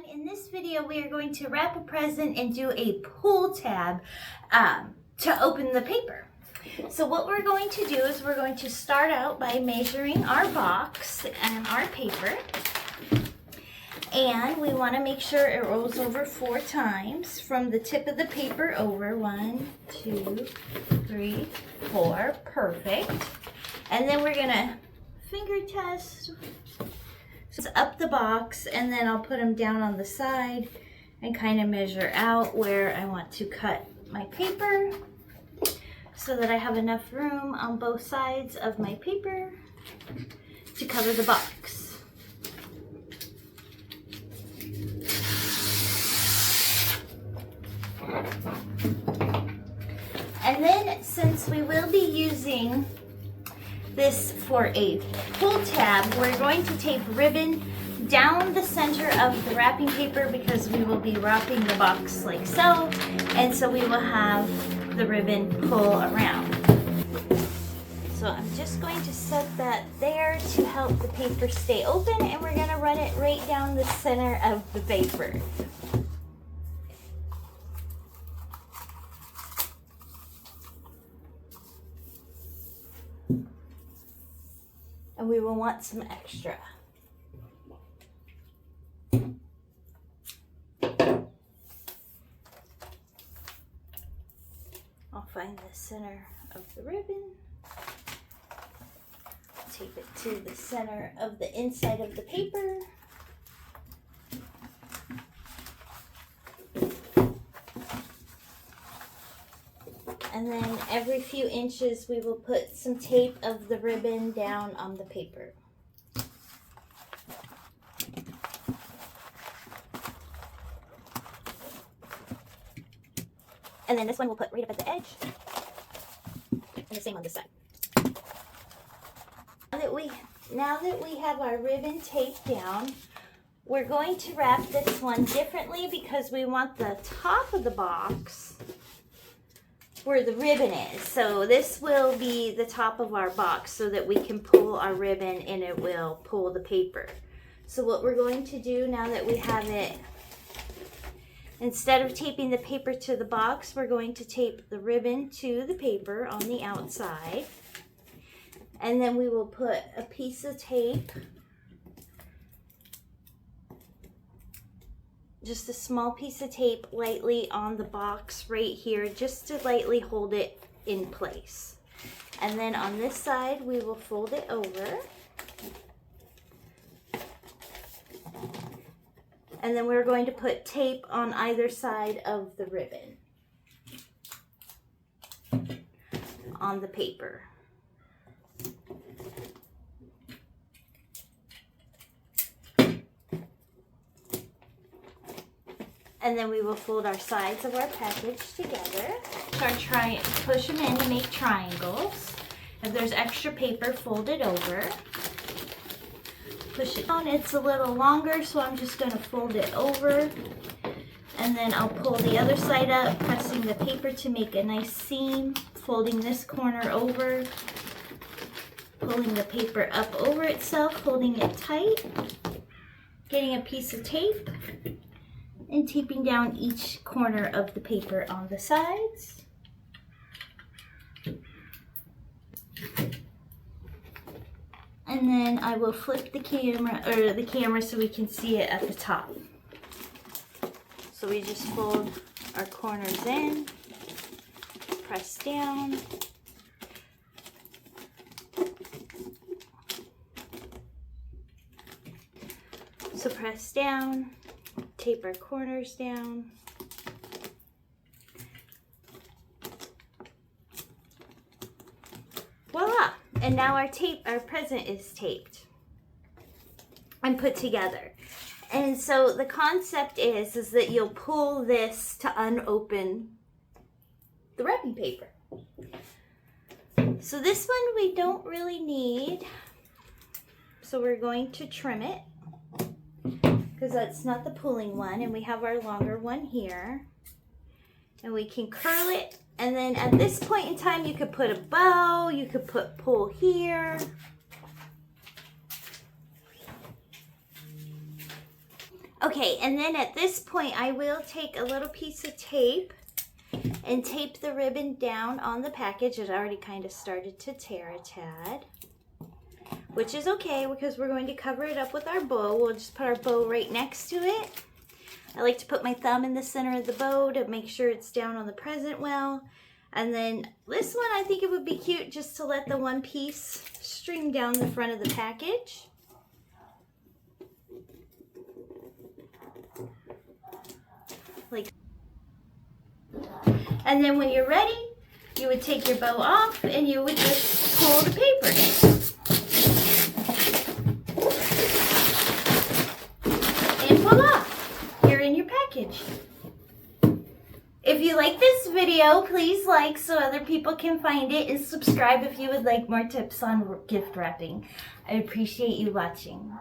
In this video, we are going to wrap a present and do a pull tab to open the paper. So what we're going to do is we're going to start out by measuring our box and our paper. And we want to make sure it rolls over 4 times from the tip of the paper over. 1, 2, 3, 4. Perfect. And then we're going to finger test. So up the box, and then I'll put them down on the side and kind of measure out where I want to cut my paper so that I have enough room on both sides of my paper to cover the box. And then, since we will be using this for a pull tab, we're going to tape ribbon down the center of the wrapping paper because we will be wrapping the box like so, and so we will have the ribbon pull around. So I'm just going to set that there to help the paper stay open, and we're going to run it right down the center of the paper. And we will want some extra. I'll find the center of the ribbon, tape it to the center of the inside of the paper. And then every few inches we will put some tape of the ribbon down on the paper. And then this one we'll put right up at the edge. And the same on this side. Now that we have our ribbon taped down, we're going to wrap this one differently because we want the top of the box where the ribbon is. So this will be the top of our box so that we can pull our ribbon and it will pull the paper. So what we're going to do now that we have it, instead of taping the paper to the box, we're going to tape the ribbon to the paper on the outside. And then we will put a piece of tape, just a small piece of tape, lightly on the box right here, just to lightly hold it in place. And then on this side, we will fold it over. And then we're going to put tape on either side of the ribbon on the paper. And then we will fold our sides of our package together. Push them in to make triangles. If there's extra paper, fold it over. Push it down. It's a little longer, so I'm just going to fold it over. And then I'll pull the other side up, pressing the paper to make a nice seam. Folding this corner over. Pulling the paper up over itself, holding it tight. Getting a piece of tape. And taping down each corner of the paper on the sides. And then I will flip the camera so we can see it at the top. So we just fold our corners in, press down. So press down. Tape our corners down. Voila! And now our present is taped and put together. And so the concept is that you'll pull this to unopen the wrapping paper. So this one we don't really need. So we're going to trim it, because that's not the pulling one, and we have our longer one here. And we can curl it, and then at this point in time you could put a bow, you could put pull here. Okay, and then at this point, I will take a little piece of tape and tape the ribbon down on the package. It already kind of started to tear a tad, which is okay because we're going to cover it up with our bow. We'll just put our bow right next to it. I like to put my thumb in the center of the bow to make sure it's down on the present well. And then this one, I think it would be cute just to let the one piece stream down the front of the package. Like, and then when you're ready, you would take your bow off and you would just pull the paper. And voila, you're in your package. If you like this video, please like so other people can find it, and subscribe if you would like more tips on gift wrapping. I appreciate you watching.